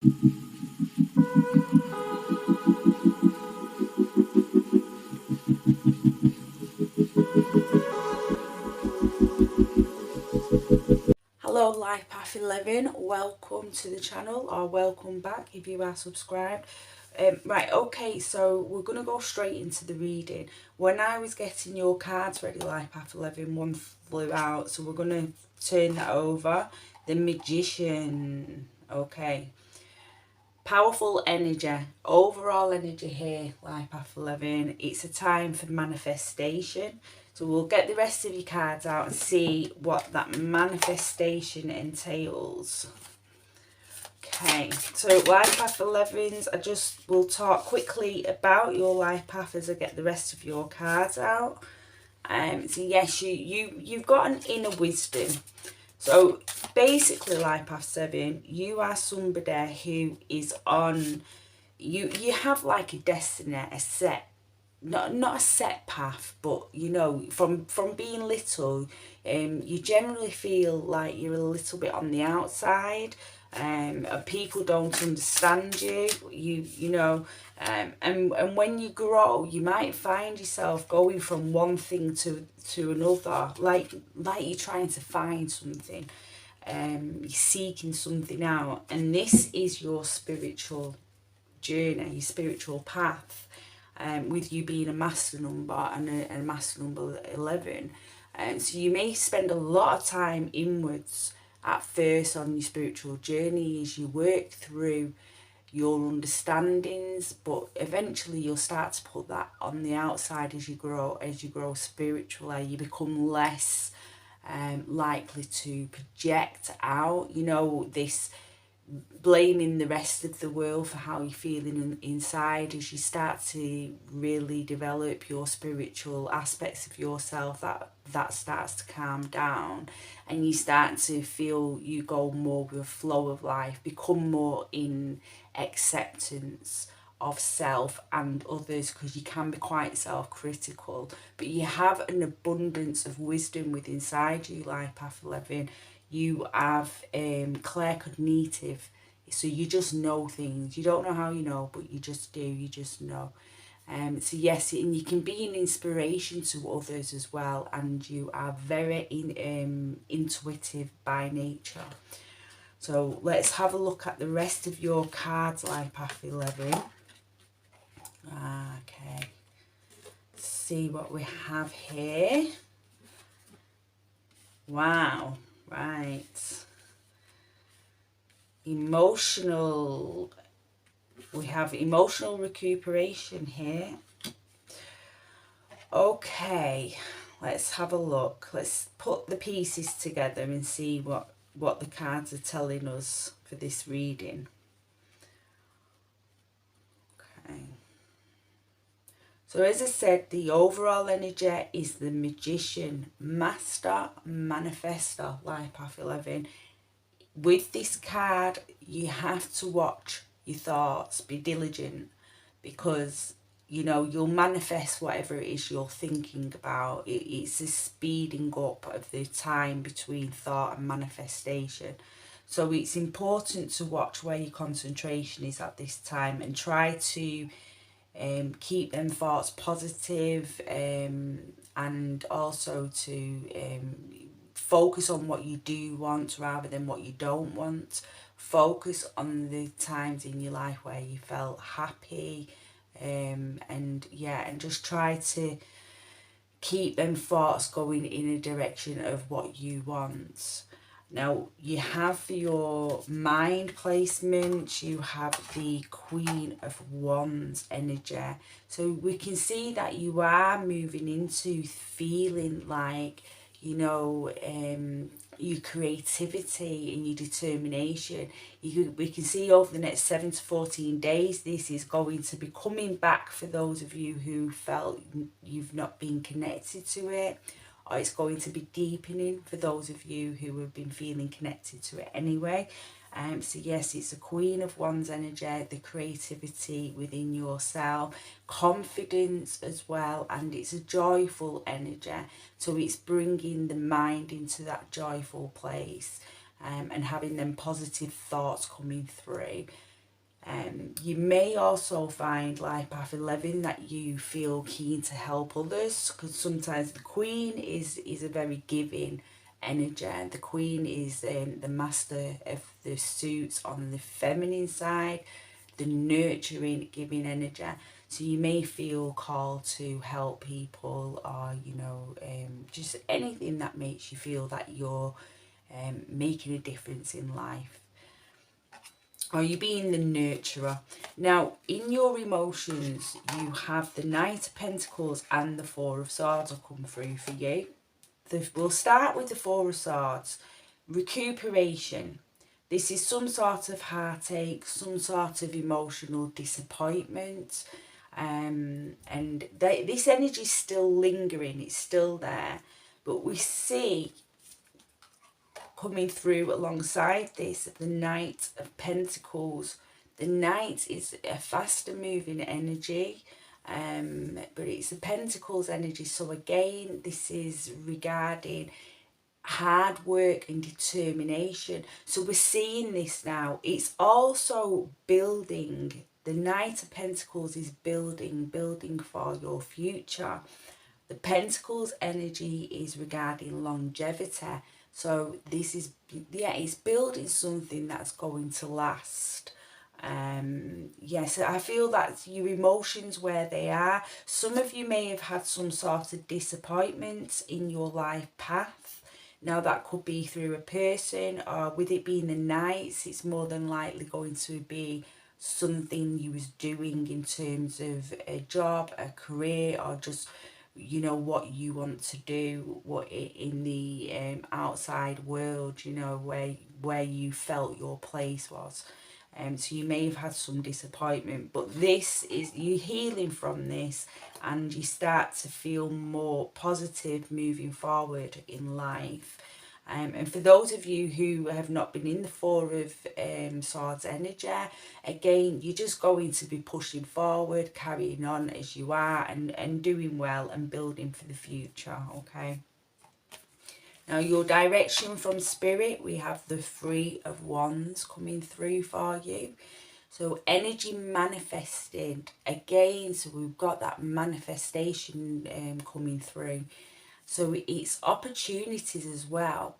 Hello Life Path 11, welcome to the channel, or welcome back if you are subscribed. Right, okay, so we're going to go straight into the reading. When I was getting your cards ready, Life Path 11, one flew out, so we're going to turn that over. The Magician, okay. Powerful energy, overall energy here, Life Path 11. It's a time for manifestation. So we'll get the rest of your cards out and see what that manifestation entails. Okay, so Life Path 11s, I just will talk quickly about your life path as I get the rest of your cards out. So yes, you've got an inner wisdom. So basically, Life Path 7, you are somebody who is on, you have like a destiny, a set, not a set path, but you know, from being little, you generally feel like you're a little bit on the outside. People don't understand you, you know, and when you grow, you might find yourself going from one thing to another, like you're trying to find something, you're seeking something out, and this is your spiritual journey, your spiritual path. With you being a master number and a master number 11, so you may spend a lot of time inwards at first on your spiritual journey as you work through your understandings, but eventually you'll start to put that on the outside as you grow spiritually. You become less likely to project out, you know, this blaming the rest of the world for how you're feeling inside. As you start to really develop your spiritual aspects of yourself, that starts to calm down, and you start to feel you go more with the flow of life, become more in acceptance of self and others, because you can be quite self-critical, but you have an abundance of wisdom within inside you, Life Path 11. You have claircognitive, so you just know things. You don't know how you know, but you just do, you just know. So yes, and you can be an inspiration to others as well, and you are very intuitive by nature. So let's have a look at the rest of your cards, Life Path 11. Okay, let's see what we have here. Wow, right. Emotional, we have emotional recuperation here. Okay, let's have a look. Let's put the pieces together and see what the cards are telling us for this reading. Okay. So as I said, the overall energy is the Magician, Master, Manifestor, Life Path 11. With this card, you have to watch your thoughts, be diligent, because you know you'll manifest whatever it is you're thinking about. It's a speeding up of the time between thought and manifestation. So it's important to watch where your concentration is at this time, and try to keep them thoughts positive, and also to focus on what you do want rather than what you don't want. Focus on the times in your life where you felt happy, and yeah, and just try to keep them thoughts going in a direction of what you want. Now, you have for your mind placement, you have the Queen of Wands energy. So we can see that you are moving into feeling like, you know, your creativity and your determination. We can see over the next 7 to 14 days, this is going to be coming back for those of you who felt you've not been connected to it. Or it's going to be deepening for those of you who have been feeling connected to it anyway. So yes, it's a Queen of Wands energy, the creativity within yourself, confidence as well, and it's a joyful energy. So it's bringing the mind into that joyful place, and having them positive thoughts coming through. You may also find, like path 11, that you feel keen to help others, because sometimes the Queen is a very giving energy. The Queen is the master of the suits on the feminine side, the nurturing, giving energy. So you may feel called to help people, or just anything that makes you feel that you're making a difference in life. Are you being the nurturer? Now, in your emotions, you have the Knight of Pentacles and the Four of Swords will come through for you. We'll start with the Four of Swords. Recuperation. This is some sort of heartache, some sort of emotional disappointment. And this energy is still lingering, it's still there. But we see coming through alongside this the Knight of Pentacles. The Knight is a faster moving energy, but it's the Pentacles energy. So again, this is regarding hard work and determination. So we're seeing this now. It's also building. The Knight of Pentacles is building for your future. The Pentacles energy is regarding longevity. So this is, it's building something that's going to last. Yes, I feel that your emotions where they are. Some of you may have had some sort of disappointment in your life path. Now that could be through a person, or with it being the Knights, it's more than likely going to be something you was doing in terms of a job, a career, or just what you want to do, what in the outside world, where you felt your place was. So you may have had some disappointment, but this is, you're healing from this, and you start to feel more positive moving forward in life. And for those of you who have not been in the Four of Swords energy, again, you're just going to be pushing forward, carrying on as you are, and doing well and building for the future, okay? Now, your direction from Spirit, we have the Three of Wands coming through for you. So energy manifested again, so we've got that manifestation coming through. So it's opportunities as well,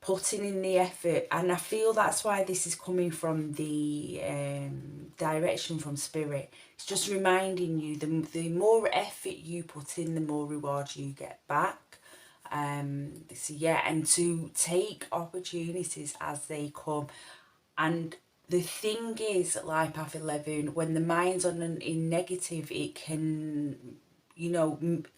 putting in the effort, and I feel that's why this is coming from the direction from Spirit. It's just reminding you, the more effort you put in, the more rewards you get back. So yeah, and to take opportunities as they come. And the thing is, like path 11, when the mind's on in negative, it can,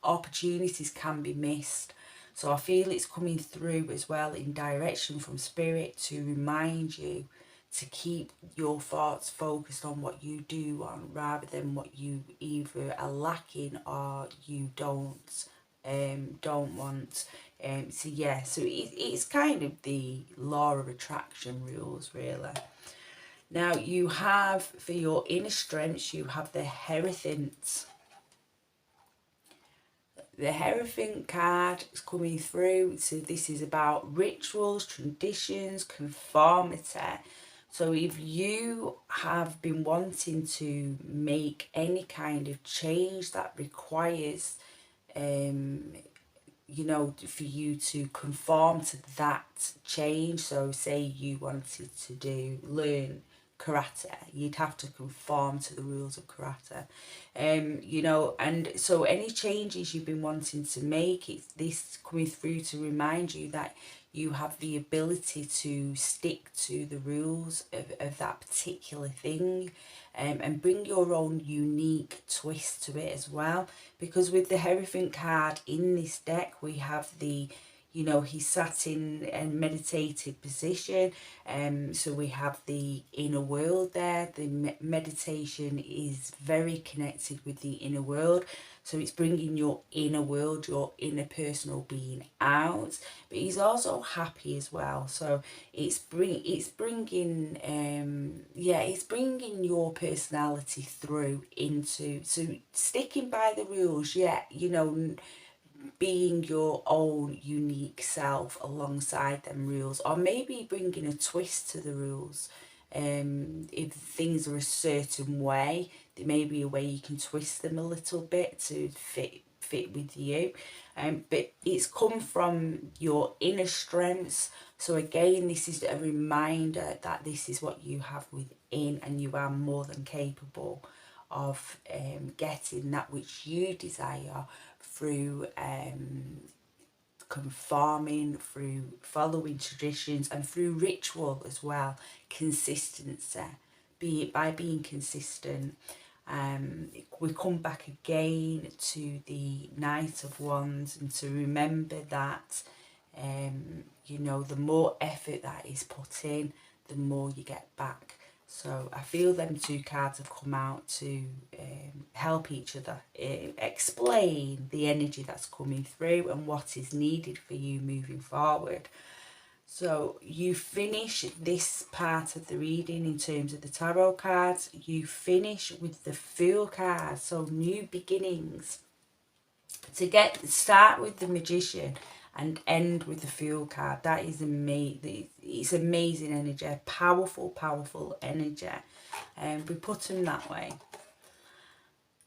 opportunities can be missed. So I feel it's coming through as well in direction from Spirit to remind you to keep your thoughts focused on what you do want, rather than what you either are lacking or you don't want. So yeah, so it's kind of the law of attraction rules, really. Now you have, for your inner strengths, you have the Hierophant. The Hierophant card is coming through. So this is about rituals, traditions, conformity. So if you have been wanting to make any kind of change that requires for you to conform to that change, so say you wanted to learn karate, you'd have to conform to the rules of karate. And so any changes you've been wanting to make, it's this coming through to remind you that you have the ability to stick to the rules of that particular thing, and bring your own unique twist to it as well. Because with the Hierophant card in this deck, we have the, he sat in a meditative position. So we have the inner world there. The meditation is very connected with the inner world. So it's bringing your inner world, your inner personal being out. But he's also happy as well. So it's bringing your personality through into, so sticking by the rules, being your own unique self alongside them rules, or maybe bringing a twist to the rules. If things are a certain way, there may be a way you can twist them a little bit to fit with you. But it's come from your inner strengths. So again, this is a reminder that this is what you have within, and you are more than capable of getting that which you desire through conforming, through following traditions, and through ritual as well. Consistency, by being consistent. We come back again to the Knight of Wands, and to remember that you know, the more effort that is put in, the more you get back. So I feel them two cards have come out to help each other explain the energy that's coming through and what is needed for you moving forward. So you finish this part of the reading in terms of the tarot cards. You finish with the Fool card, so new beginnings. Start with the Magician and end with the Fool card. That is amazing. It's amazing energy, powerful energy. And we put them that way.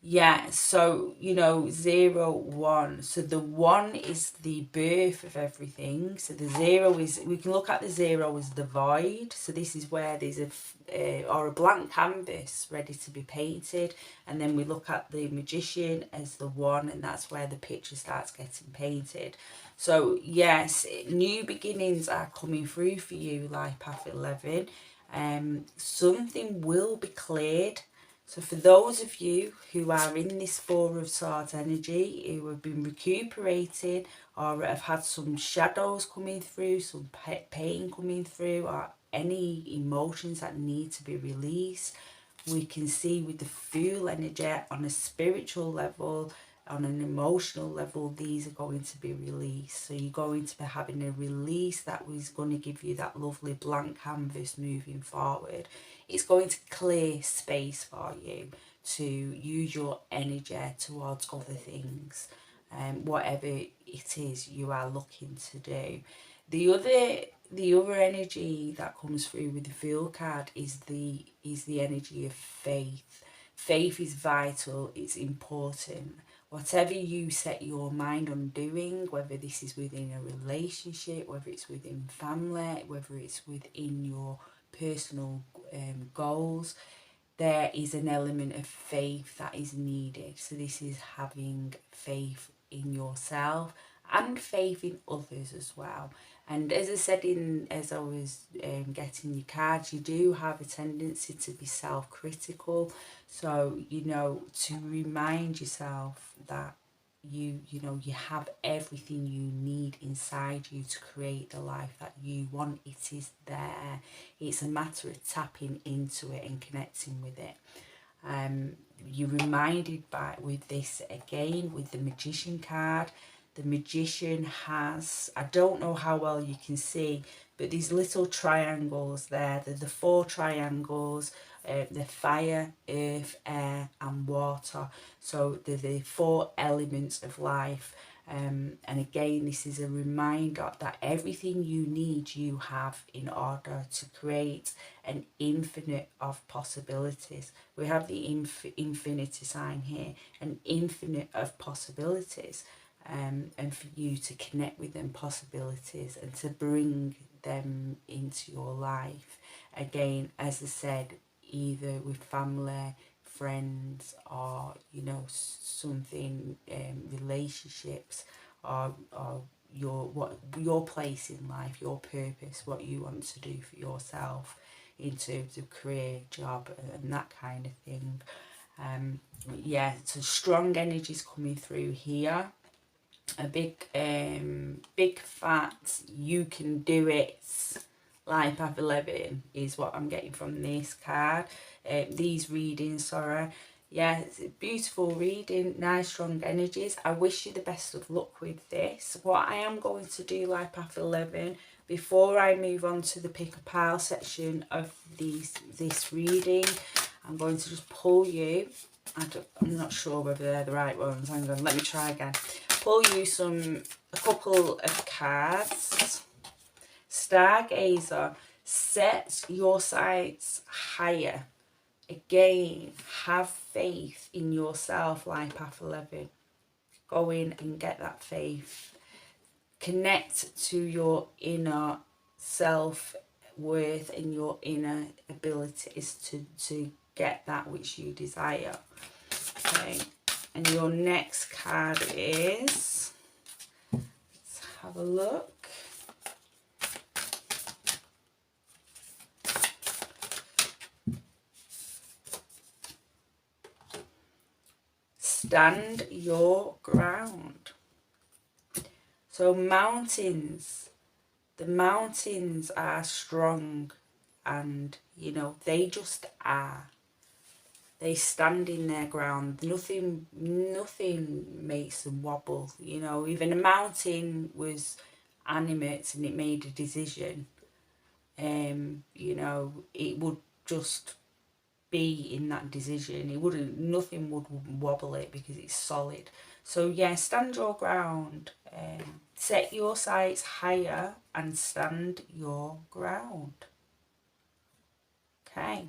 Yeah, so, you know, 0, 1. So the 1 is the birth of everything. So the 0 is, we can look at the 0 as the void. So this is where there's a blank canvas ready to be painted. And then we look at the Magician as the 1, and that's where the picture starts getting painted. So yes, new beginnings are coming through for you, Life Path 11. Something will be cleared. So for those of you who are in this Four of Swords energy, who have been recuperating or have had some shadows coming through, some pain coming through, or any emotions that need to be released, we can see with the Fool energy on a spiritual level, on an emotional level, these are going to be released. So you're going to be having a release that is going to give you that lovely blank canvas moving forward. It's going to clear space for you to use your energy towards other things, whatever it is you are looking to do. The other energy that comes through with the Fool card is the energy of faith. Faith is vital, it's important. Whatever you set your mind on doing, whether this is within a relationship, whether it's within family, whether it's within your personal goals, there is an element of faith that is needed. So this is having faith in yourself and faith in others as well. And as I said, as I was getting your cards, you do have a tendency to be self-critical. So, you know, to remind yourself that you have everything you need inside you to create the life that you want. It is there. It's a matter of tapping into it and connecting with it. You're reminded with this again with the Magician card. The Magician has, I don't know how well you can see, but these little triangles there, they're the 4 triangles, the fire, earth, air and water. So they're the 4 elements of life. And again, this is a reminder that everything you need, you have in order to create an infinite of possibilities. We have the infinity sign here, an infinite of possibilities. And for you to connect with them possibilities and to bring them into your life. Again, as I said, either with family, friends, or, you know, something, relationships, or your place in life, your purpose, what you want to do for yourself in terms of career, job, and that kind of thing. Yeah, so strong energies coming through here. A big fat you can do it Life Path 11 is what I'm getting from this card. These readings, sorry. Yeah, it's a beautiful reading, nice strong energies. I wish you the best of luck with this. What I am going to do, Life Path 11, before I move on to the pick a pile section of this reading, I'm going to just pull you. I'm not sure whether they're the right ones. Hang on, let me try again. Pull you a couple of cards. Stargazer. Set your sights higher. Again, have faith in yourself, Life Path 11. Go in and get that faith. Connect to your inner self-worth and your inner abilities to get that which you desire. Okay, and your next card is, let's have a look. Stand your ground. So mountains, the mountains are strong, and you know, they just are. They stand in their ground. Nothing makes them wobble. You know, even a mountain was animate and it made a decision. You know, it would just be in that decision. It wouldn't. Nothing would wobble it because it's solid. So yeah, stand your ground. Set your sights higher and stand your ground. Okay.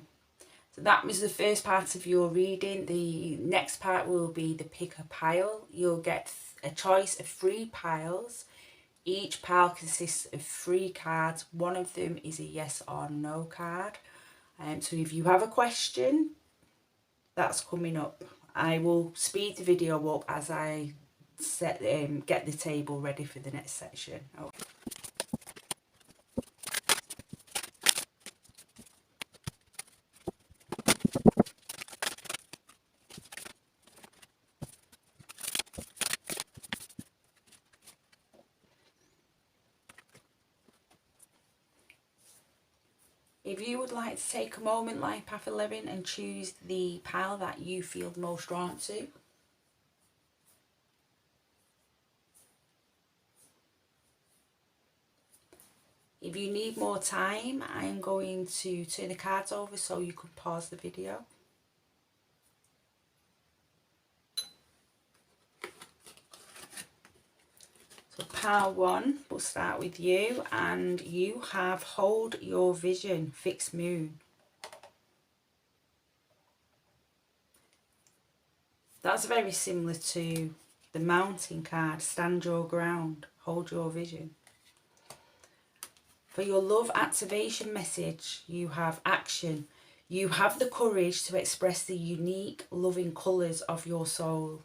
So that was the first part of your reading. The next part will be the pick a pile. You'll get a choice of 3 piles. Each pile consists of 3 cards. One of them is a yes or no card. So if you have a question, that's coming up. I will speed the video up as I get the table ready for the next section. Okay. If you would like to take a moment, Life Path 11, and choose the pile that you feel the most drawn to. If you need more time, I'm going to turn the cards over so you can pause the video. So pile 1, we'll start with you, and you have hold your vision, fixed moon. That's very similar to the mountain card, stand your ground, hold your vision. For your love activation message, you have action. You have the courage to express the unique, loving colours of your soul.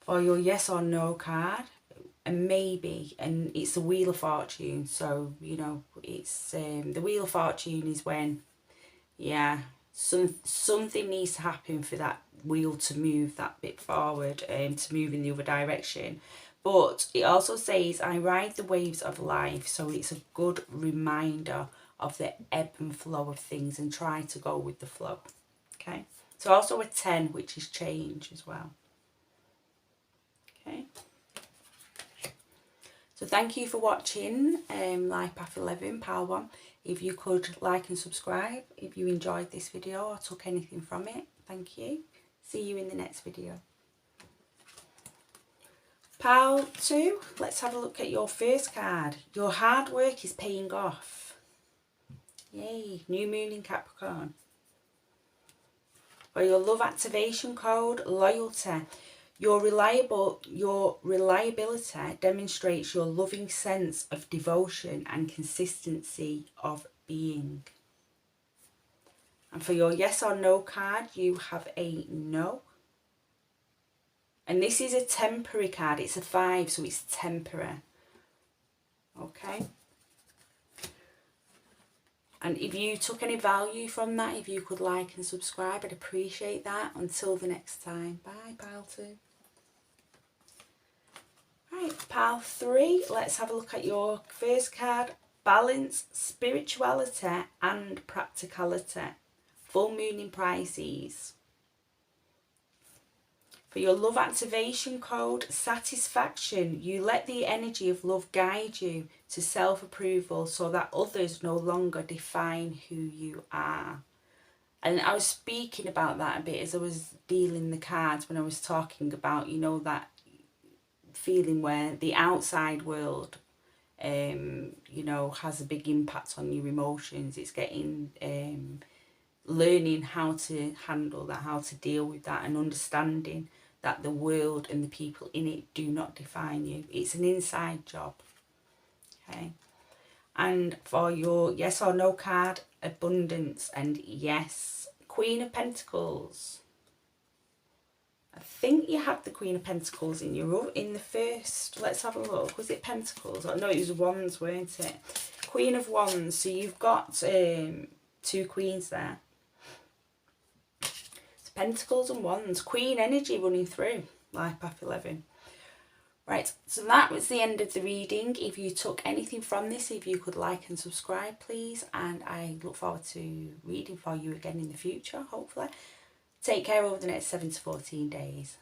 For your yes or no card, a maybe, and it's the Wheel of Fortune. So, you know, it's the Wheel of Fortune is when, yeah, something needs to happen for that wheel to move that bit forward, to move in the other direction. But it also says, I ride the waves of life. So it's a good reminder of the ebb and flow of things, and try to go with the flow. Okay. So also a 10, which is change as well. Okay. So thank you for watching Life Path 11, Pile 1. If you could like and subscribe if you enjoyed this video or took anything from it. Thank you. See you in the next video. Pile 2, let's have a look at your first card. Your hard work is paying off. Yay, new moon in Capricorn. For your love activation code, loyalty. Your reliability demonstrates your loving sense of devotion and consistency of being. And for your yes or no card, you have a no. And this is a temporary card. It's a 5, so it's temporary. Okay. And if you took any value from that, if you could like and subscribe, I'd appreciate that. Until the next time. Bye, Pile 2. Right, Pile 3. Let's have a look at your first card. Balance, spirituality and practicality. Full moon in Pisces. For your love activation code, satisfaction. You let the energy of love guide you to self-approval so that others no longer define who you are. And I was speaking about that a bit as I was dealing the cards, when I was talking about, you know, that feeling where the outside world you know, has a big impact on your emotions. It's getting learning how to handle that, how to deal with that, and understanding that the world and the people in it do not define you. It's an inside job. Okay. And for your yes or no card, abundance and yes. Queen of Pentacles. I think you had the Queen of Pentacles in the first. Let's have a look. Was it Pentacles? Oh, no, it was Wands, weren't it? Queen of Wands. So you've got 2 queens there. It's Pentacles and Wands. Queen energy running through Life Path 11. Right, so that was the end of the reading. If you took anything from this, if you could like and subscribe, please. And I look forward to reading for you again in the future, hopefully. Take care over the next 7 to 14 days.